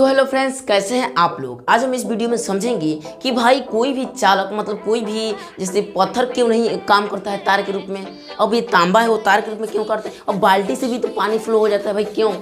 तो hello friends, कैसे हैं आप लोग। आज हम इस वीडियो में समझेंगे कि भाई कोई भी चालक मतलब कोई भी जैसे पत्थर क्यों नहीं काम करता है तार के रूप में। अब ये तांबा है वो तार के रूप में क्यों करता है। अब बाल्टी से भी तो पानी फ्लो हो जाता है भाई, क्यों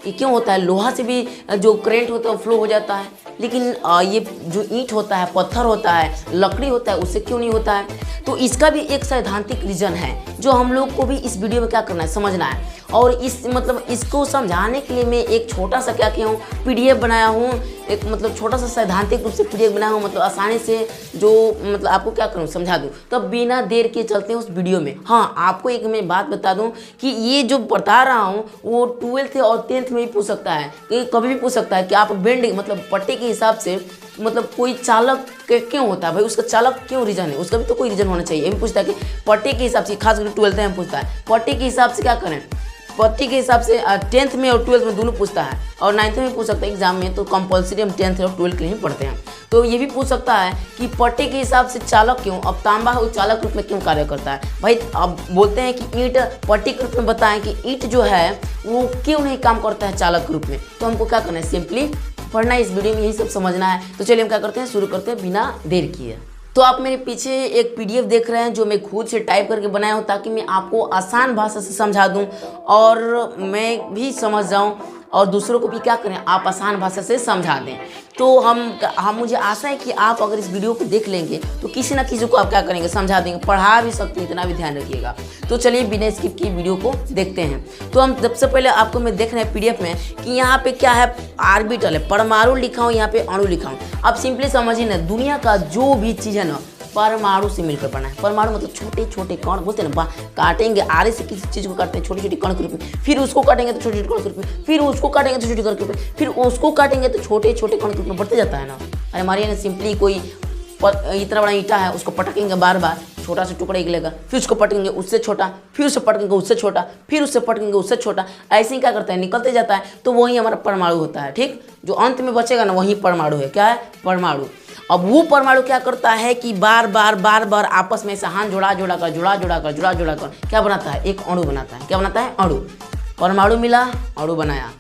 ये क्यों होता है। लोहा से भी जो करेंट होता है वो फ्लो हो जाता है, लेकिन ये जो ईंट होता है, पत्थर होता है, लकड़ी होता है, उससे क्यों नहीं होता है। तो इसका भी एक सैद्धांतिक रीज़न है जो हम लोग को भी इस वीडियो में क्या करना है, समझना है। और इस मतलब इसको समझाने के लिए मैं एक छोटा सा क्या किया हूँ, पीडीएफ बनाया हूँ। एक मतलब छोटा सा सैद्धांतिक रूप से पीडीएफ बनाया हूँ, मतलब आसानी से जो मतलब आपको क्या करूँ समझा दूँ। तो बिना देर के चलते हैं उस वीडियो में। हाँ, आपको एक मैं बात बता दूँ कि ये जो बता रहा हूँ वो 12th और 10th में भी पूछ सकता है, कि कभी भी पूछ सकता है कि आप बेंड मतलब पट्टे के हिसाब से मतलब कोई चालक क्यों होता है भाई, उसका चालक क्यों रीजन है, उसका भी तो कोई रीजन होना चाहिए। ये भी पूछता है कि पट्टे के हिसाब से, खास करके 12th में पूछता है पट्टे के हिसाब से क्या करें। पट्टी के हिसाब से 10th में और 12th में दोनों पूछता है, और 9th में पूछ सकता है एग्जाम में। तो कंपलसरी हम 10th और 12th के लिए पढ़ते हैं। तो ये भी पूछ सकता है कि पट्टे के हिसाब से चालक क्यों, अब तांबा है वो चालक रूप में क्यों कार्य करता है भाई। अब बोलते हैं कि ईंट पट्टी के रूप में बताएं कि ईंट जो है वो क्यों नहीं काम करता है चालक रूप में। तो हमको क्या करना है, सिंपली पढ़ना है, इस वीडियो में यही सब समझना है। तो चलिए हम क्या करते हैं, शुरू करते हैं बिना देर किए। तो आप मेरे पीछे एक पीडीएफ देख रहे हैं जो मैं खुद से टाइप करके बनाया हूँ, ताकि मैं आपको आसान भाषा से समझा दूँ और मैं भी समझ जाऊँ और दूसरों को भी क्या करें, आप आसान भाषा से समझा दें। तो हम मुझे आशा है कि आप अगर इस वीडियो को देख लेंगे तो किसी ना किसी को आप क्या करेंगे, समझा देंगे, पढ़ा भी सकते हैं, इतना भी ध्यान रखिएगा। तो चलिए बिना स्किप किए वीडियो को देखते हैं। तो हम सबसे पहले आपको मैं देख रहे हैं पीडीएफ में कि यहाँ पे क्या है, ऑर्बिटल है, परमाणु लिखा हूँ, यहाँ पे अणु लिखा हूँ। आप सिंपली समझिए ना, दुनिया का जो भी चीज़ है ना परमाणु से मिलकर बना है। परमाणु मतलब छोटे छोटे कण बोलते हैं ना, काटेंगे आरे से किसी चीज़ को काटते हैं छोटी छोटी कण के रूप में, फिर उसको काटेंगे तो छोटे छोटे कण के रूप में, फिर उसको काटेंगे तो छोटे कण के रूप में, फिर उसको काटेंगे तो छोटे छोटे कण के रूप में बढ़ते जाता है ना। अरे हमारे यहाँ सिंपली कोई इतना बड़ा ईंटा है, उसको पटकेंगे बार बार, छोटा सा टुकड़ा निकलेगा, फिर उसको पटकेंगे उससे छोटा, फिर उससे पटकेंगे उससे छोटा, फिर उससे पटकेंगे उससे छोटा, ऐसे ही क्या करता है, निकलते जाता है। तो वही हमारा परमाणु होता है। ठीक, जो अंत में बचेगा ना वही परमाणु है। क्या है, परमाणु। अब वो परमाणु क्या करता है कि बार बार आपस में ऐसा हाथ जोड़ा कर क्या बनाता है, एक अणु बनाता है। क्या बनाता है, अणु। परमाणु मिला, अणु बनाया,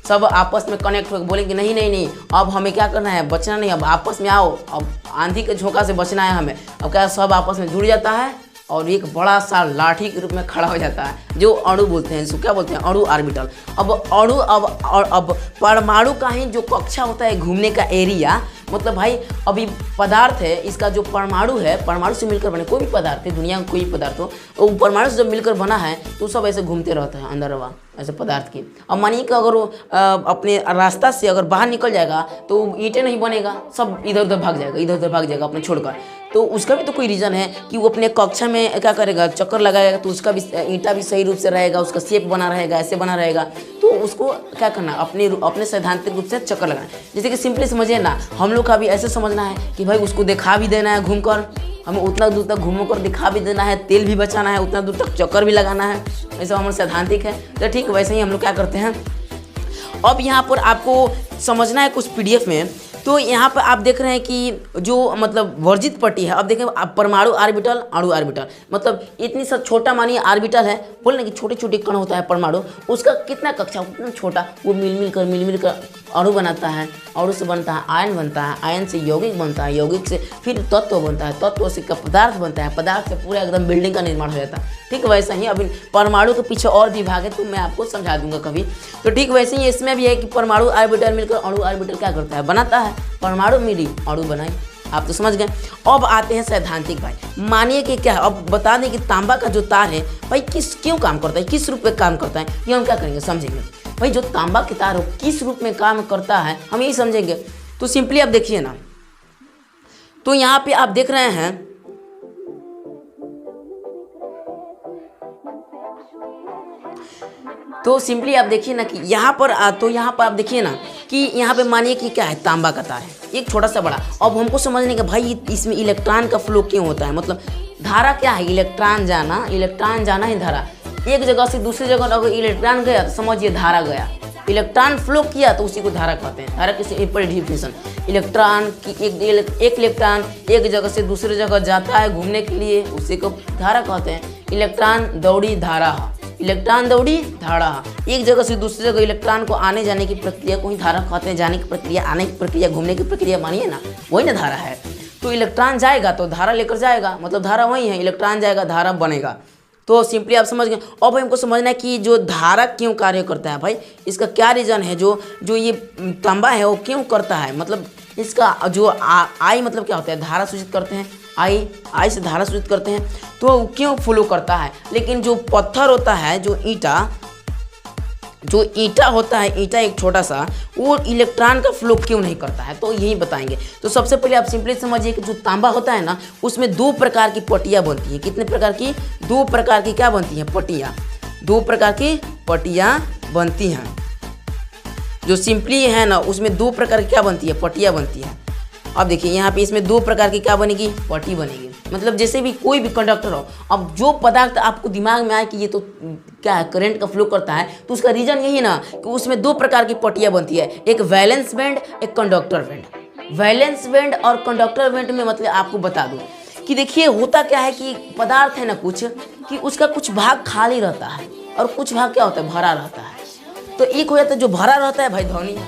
सब आपस में कनेक्ट हो, बोलेंगे नहीं अब हमें क्या करना है, बचना नहीं, अब आपस में आओ, अब आंधी के झोंका से बचना है हमें। अब क्या, सब आपस में जुड़ जाता है और एक बड़ा सा लाठी के रूप में खड़ा हो जाता है, जो अणु बोलते हैं, जिसको क्या बोलते हैं, अणु ऑर्बिटल। अब अणु अब परमाणु का ही जो कक्षा होता है, घूमने का एरिया, मतलब भाई अभी पदार्थ है, इसका जो परमाणु है, परमाणु से मिलकर बने कोई भी पदार्थ है, दुनिया में कोई भी पदार्थ हो, वो परमाणु से जब मिलकर बना है तो सब ऐसे घूमते रहता है अंदर हवा ऐसे पदार्थ की। अब मानिए कि अगर वो अपने रास्ता से अगर बाहर निकल जाएगा तो ईंटें नहीं बनेगा, सब इधर उधर भाग जाएगा अपने छोड़कर। तो उसका भी तो कोई रीज़न है कि वो अपने कक्षा में क्या करेगा, चक्कर लगाएगा, तो उसका भी ईंटा भी सही रूप से रहेगा, उसका शेप बना रहेगा, ऐसे बना रहेगा। तो उसको क्या करना, अपने सैद्धांतिक रूप से चक्कर लगाना। जैसे कि सिंपली समझिए ना, हम लोग का भी ऐसे समझना है कि भाई उसको दिखा भी देना है, घूमकर हमें उतना दूर तक घूम कर दिखा भी देना है, तेल भी बचाना है, उतना दूर तक चक्कर भी लगाना है, ऐसा हमारा सैद्धांतिक है। तो ठीक वैसे ही हम लोग क्या करते हैं। अब यहाँ पर आपको समझना है कुछ पीडीएफ में। तो यहाँ पर आप देख रहे हैं कि जो मतलब वर्जित पट्टी है, अब देखें आप, परमाणु ऑर्बिटल, अणु ऑर्बिटल, मतलब इतनी सा छोटा मानिए ऑर्बिटल है, बोले कि छोटे छोटे कण होता है परमाणु, उसका कितना कक्षा उतना छोटा, वो मिल कर अणु बनाता है, अणु से बनता है आयन बनता है, आयन से यौगिक बनता है, यौगिक से फिर तत्व बनता है, तत्व से पदार्थ बनता है, पदार्थ से पूरा एकदम बिल्डिंग का निर्माण हो जाता है। ठीक वैसे ही अभी परमाणु के पीछे और विभाग है, तो मैं आपको समझा दूंगा कभी। तो ठीक वैसे ही इसमें भी है कि परमाणु ऑर्बिटल मिलकर अणु ऑर्बिटल क्या करता है, बनाता है। परमाणु मिली, अणु बनाई, आप तो समझ गए। अब आते हैं सैद्धांतिक भाई। मानिए कि क्या है, अब बता दें कि तांबा का जो तार है भाई क्यों काम करता है, किस रूप में काम करता है, ये हम क्या करेंगे, समझेंगे। भाई जो तांबा के तार हो किस रूप में काम करता है, हम यही समझेंगे। तो सिंपली आप देखिए ना, तो यहाँ पे आप देख रहे हैं तो सिंपली आप देखिए ना कि यहाँ पर आप देखिए ना कि यहाँ पे मानिए कि क्या है, तांबा का तार है, एक छोटा सा बड़ा। अब हमको समझने का भाई इसमें इलेक्ट्रॉन का फ्लो क्यों होता है, मतलब धारा क्या है, इलेक्ट्रॉन जाना ही धारा। एक जगह से दूसरी जगह अगर इलेक्ट्रॉन गया तो समझिए धारा गया, इलेक्ट्रॉन फ्लो किया तो उसी को धारा कहते हैं। धारा की सिंपल डिफिनेशन, इलेक्ट्रॉन की एक इलेक्ट्रॉन एक जगह से दूसरी जगह जाता है घूमने के लिए, उसी को धारा कहते हैं। इलेक्ट्रॉन दौड़ी धारा, इलेक्ट्रॉन दौड़ी धारा, एक जगह से दूसरी जगह इलेक्ट्रॉन को आने जाने की प्रक्रिया को ही धारा कहते हैं। जाने की प्रक्रिया, आने की प्रक्रिया, घूमने की प्रक्रिया मानिए ना, वही ना धारा है। तो इलेक्ट्रॉन जाएगा तो धारा लेकर जाएगा, मतलब धारा वही है, इलेक्ट्रॉन जाएगा धारा बनेगा। तो सिंपली आप समझ गए। अब हमको समझना है कि जो धारा क्यों कार्य करता है भाई, इसका क्या रीज़न है, जो ये तांबा है वो क्यों करता है, मतलब इसका जो आई मतलब क्या होता है, धारा सूचित करते हैं, आई से धारा सूचित करते हैं, तो क्यों फ्लो करता है। लेकिन जो पत्थर होता है, जो ईंटा होता है, ईंटा एक छोटा सा, वो इलेक्ट्रॉन का फ्लो क्यों नहीं करता है, तो यही बताएंगे। तो सबसे पहले आप सिंपली समझिए कि जो तांबा होता है ना, उसमें 2 प्रकार की पट्टियाँ बनती हैं। कितने प्रकार की? 2 प्रकार की क्या बनती हैं? पट्टियाँ। 2 प्रकार की पट्टियाँ बनती हैं। जो सिंपली है ना, उसमें 2 प्रकार की क्या बनती है? पट्टियाँ बनती हैं। अब देखिए यहाँ पे इसमें 2 प्रकार की क्या बनेगी? पट्टी बनेगी। मतलब जैसे भी कोई भी कंडक्टर हो, अब जो पदार्थ आपको दिमाग में आए कि ये तो क्या है, करंट का फ्लो करता है, तो उसका रीजन यही ना कि उसमें 2 प्रकार की पट्टियाँ बनती है, एक वैलेंस बैंड, एक कंडक्टर बैंड। वैलेंस बैंड और कंडक्टर बैंड में मतलब आपको बता दूँ कि देखिए होता क्या है कि पदार्थ है ना कुछ, कि उसका कुछ भाग खाली रहता है और कुछ भाग क्या होता है? भरा रहता है। तो एक हो जाता है जो भरा रहता है भाई धनी है,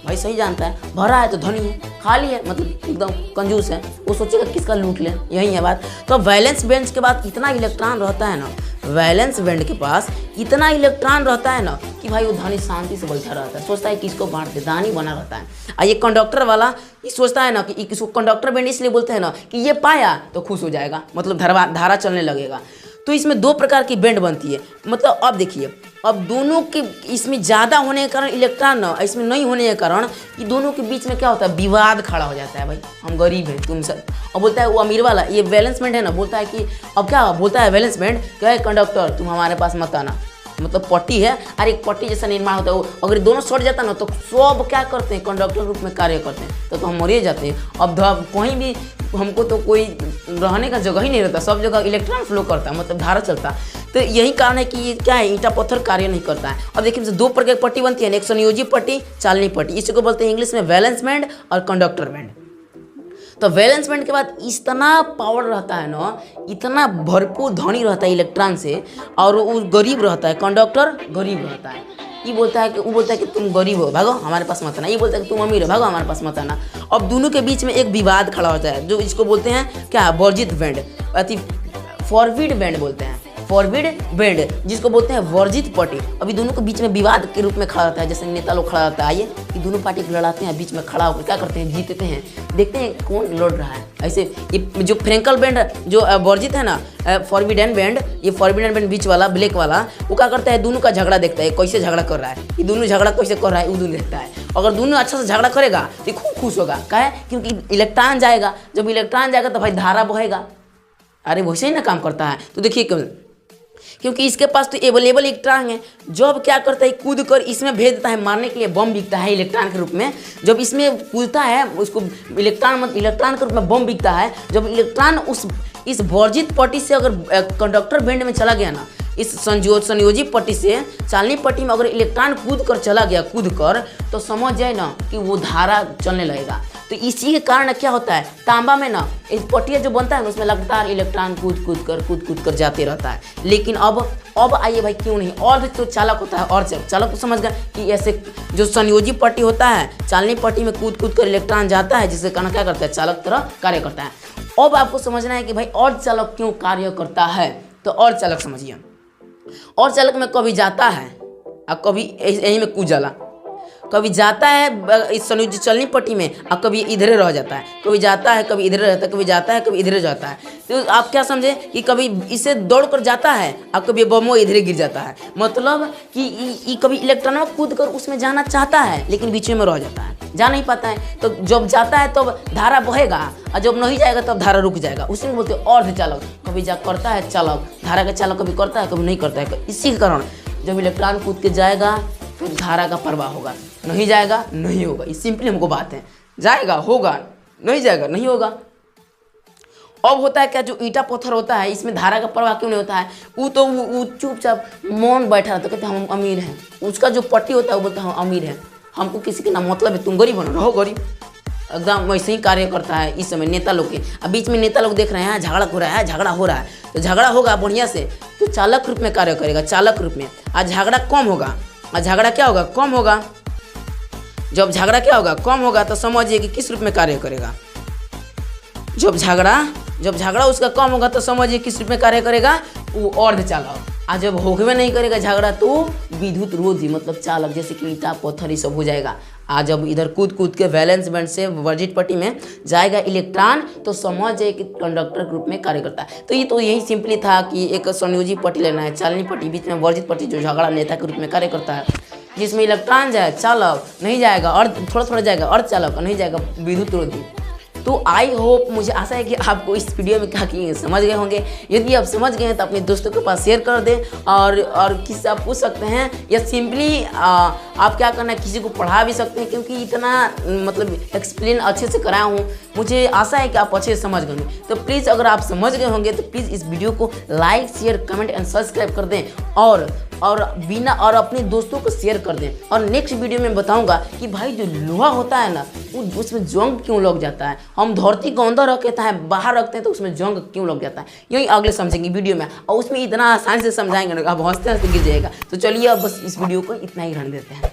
भाई सही जानता है, भरा है तो धनी है, खाली है मतलब एकदम कंजूस है, वो सोचेगा किसका लूट ले, यही है बात। तो वैलेंस बैंड के बाद इतना इलेक्ट्रॉन रहता है ना, वैलेंस बैंड के पास इतना इलेक्ट्रॉन रहता है ना कि भाई वो धनी शांति से बैठा रहता है, सोचता है कि इसको बांट दे, दानी बना रहता है। और ये कंडक्टर वाला ये सोचता है ना कि इसको कंडक्टर बैंड इसलिए बोलते हैं ना कि ये पाया तो खुश हो जाएगा, मतलब धारा चलने लगेगा। तो इसमें 2 प्रकार की बैंड बनती है। मतलब अब देखिए, अब दोनों के इसमें ज़्यादा होने के कारण इलेक्ट्रॉन ना इसमें नहीं होने के कारण ये दोनों के बीच में क्या होता है? विवाद खड़ा हो जाता है। भाई हम गरीब हैं, तुम सब, और बोलता है वो अमीर वाला, ये वैलेंस बैंड है ना, बोलता है कि अब क्या बोलता है वैलेंस बैंड, क्या है कंडक्टर तुम हमारे पास मत आना, मतलब पट्टी है और एक पट्टी जैसा निर्माण होता है, वो अगर दोनों सट जाता ना तो सब क्या करते हैं? कंडक्टर रूप में कार्य करते हैं, तो हम मर जाते हैं। अब कहीं भी हमको तो कोई रहने का जगह ही नहीं रहता, सब जगह इलेक्ट्रॉन फ्लो करता है, मतलब धारा चलता है। तो यही कारण है कि ये क्या है, ईंटा पत्थर कार्य नहीं करता है। अब देखिए 2 प्रकार की पट्टी बनती है, एक संयोजी पट्टी, चालनी पट्टी, इसी को बोलते हैं इंग्लिश में वैलेंस बैंड और कंडक्टर बैंड। तो वैलेंस बैंड के बाद इतना पावर रहता है ना, इतना भरपूर धनी रहता है इलेक्ट्रॉन से, और वो गरीब रहता है, कंडक्टर गरीब रहता है। ये बोलता है कि वो बोलता है कि तुम गरीब हो, भागो हमारे पास मत आना, ये बोलता है कि तुम अमीर हो, भागो हमारे पास मत आना। अब दोनों के बीच में एक विवाद खड़ा होता है, जो इसको बोलते हैं क्या? वर्जित बैंड, अति फॉरवर्ड बैंड बोलते हैं, फॉरवर्ड बैंड जिसको बोलते हैं वर्जित पट्टी। अभी दोनों के बीच में विवाद के रूप में खड़ा होता है, जैसे नेता लोग खड़ा होता है, आइए कि दोनों पार्टी को लड़ाते हैं, बीच में खड़ा होकर क्या करते हैं? जीतते हैं, देखते हैं कौन लड़ रहा है। ऐसे ये जो फ्रैंकल बैंड जो वर्जित है ना, फॉरबिडन बैंड, ये फॉरबिडन बैंड बीच वाला ब्लैक वाला, वो क्या करता है? दोनों का झगड़ा देखता है, कैसे झगड़ा कर रहा है, ये दोनों झगड़ा कैसे कर रहा है, वो दोनों देखता है। अगर दोनों अच्छा से झगड़ा करेगा तो खूब खुश होगा, क्या है? क्योंकि इलेक्ट्रॉन जाएगा, जब इलेक्ट्रॉन जाएगा तो भाई धारा बहेगा। अरे वैसे ही ना काम करता है। तो देखिए क्योंकि इसके पास तो अवेलेबल इलेक्ट्रॉन है, जब क्या करता है? कूद कर इसमें भेज देता है, मारने के लिए बम बिकता है इलेक्ट्रॉन के रूप में। जब इसमें कूदता है उसको इलेक्ट्रॉन के रूप में बम बिकता है। जब इलेक्ट्रॉन इस वर्जित पट्टी से अगर कंडक्टर बैंड में चला गया ना, इस संयोजी पट्टी से चालनी पट्टी में अगर इलेक्ट्रॉन कूद कर चला गया, तो समझ जाए ना कि वो धारा चलने लगेगा। तो इसी के कारण क्या होता है? तांबा में ना इस पट्टिया जो बनता है ना, उसमें लगातार इलेक्ट्रॉन कूद कर जाते रहता है। लेकिन अब आइए भाई क्यों नहीं, और तो चालक होता है, और चालक तो समझ गए कि ऐसे जो संयोजी पट्टी होता है, चालनी पट्टी में कूद कर इलेक्ट्रॉन जाता है, जिसके कारण क्या करता है? चालक तरह कार्य करता है। अब आपको समझना है कि भाई और चालक क्यों कार्य करता है। तो और चालक समझिए, और चालक में कभी जाता है और कभी यहीं में कूद जाला, कभी जाता है इस संयोजी चलनी पट्टी में और कभी इधरे रह जाता है, कभी जाता है कभी इधरे रहता है, कभी जाता है कभी इधरे जाता है। तो आप क्या समझे कि कभी इसे दौड़ कर जाता है और कभी बमो इधरे गिर जाता है, मतलब कि कभी इलेक्ट्रॉन कूद कर उसमें जाना चाहता है लेकिन बीच में रह जाता है, जा नहीं पाता है। तो जब जाता है तब धारा बहेगा और जब नहीं जाएगा तब धारा रुक जाएगा। उसी में बोलते हैं अर्धचालक। कभी जा करता है चालक, धारा का चालक कभी करता है कभी नहीं करता है। इसी के कारण जब इलेक्ट्रॉन कूद के जाएगा फिर धारा का प्रवाह होगा, नहीं जाएगा नहीं होगा। ये सिंपली हमको बात है, जाएगा होगा, नहीं जाएगा नहीं होगा। अब होता है क्या, जो ईंटा पत्थर होता है इसमें धारा का प्रवाह क्यों नहीं होता है? वो चुपचाप मौन बैठा रहता, कहते हैं हम अमीर हैं। उसका जो पट्टी होता है वो बोलता है हम अमीर हैं, हमको किसी के ना मतलब है, तुम गरीब हो रहो गरीब। एकदम वैसे ही कार्य करता है इस समय नेता लोग के। अब बीच में नेता लोग देख रहे हैं झगड़ा हो रहा है, तो झगड़ा होगा बढ़िया से, तो तो चालक रूप में कार्य करेगा, चालक रूप में। आज झगड़ा कम होगा, आज झगड़ा क्या होगा, कम होगा। जब झगड़ा क्या होगा, कम होगा, तो समझिए कि किस रूप में कार्य करेगा। जब झगड़ा उसका कम होगा तो समझिए किस रूप में कार्य करेगा, वो अर्धचालक। आज जब होगवे नहीं करेगा झगड़ा तो विद्युत रोधी मतलब चालक, जैसे कि ईंटा पत्थर ये सब हो जाएगा। आज जब इधर कूद के वैलेंस बैंड से वर्जित पट्टी में जाएगा इलेक्ट्रॉन तो समझ जाए कि कंडक्टर के रूप में कार्य करता है। तो यही सिंपली था कि एक संयोजी पट्टी लेना है, चालनी पट्टी, बीच में वर्जित पट्टी जो झगड़ा नेता के रूप में कार्य करता है, जिसमें इलेक्ट्रॉन जाए चालक, नहीं जाएगा अर्ध, थोड़ा जाएगा अर्धचालक, नहीं जाएगा विद्युत रोधी। तो आई होप, मुझे आशा है कि आपको इस वीडियो में क्या कि समझ गए होंगे। यदि आप समझ गए हैं तो अपने दोस्तों के पास शेयर कर दें और किसी से आप पूछ सकते हैं, या सिंपली आप क्या करना है, किसी को पढ़ा भी सकते हैं, क्योंकि इतना मतलब एक्सप्लेन अच्छे से कराया हूँ। मुझे आशा है कि आप अच्छे से समझ गए होंगे। तो प्लीज़ अगर आप समझ गए होंगे तो प्लीज़ इस वीडियो को like, share, comment and subscribe कर दें और अपने दोस्तों को शेयर कर दें। और नेक्स्ट वीडियो में बताऊंगा कि भाई जो लोहा होता है ना, उसमें जंग क्यों लग जाता है। हम धरती को अंदर रखते हैं, बाहर रखते हैं तो उसमें जंग क्यों लग जाता है, यही अगले समझेंगे वीडियो में। और उसमें इतना आसानी से समझाएंगे ना, आप हंसते गिर जाएगा। तो चलिए अब बस इस वीडियो को इतना ही रहने देते हैं।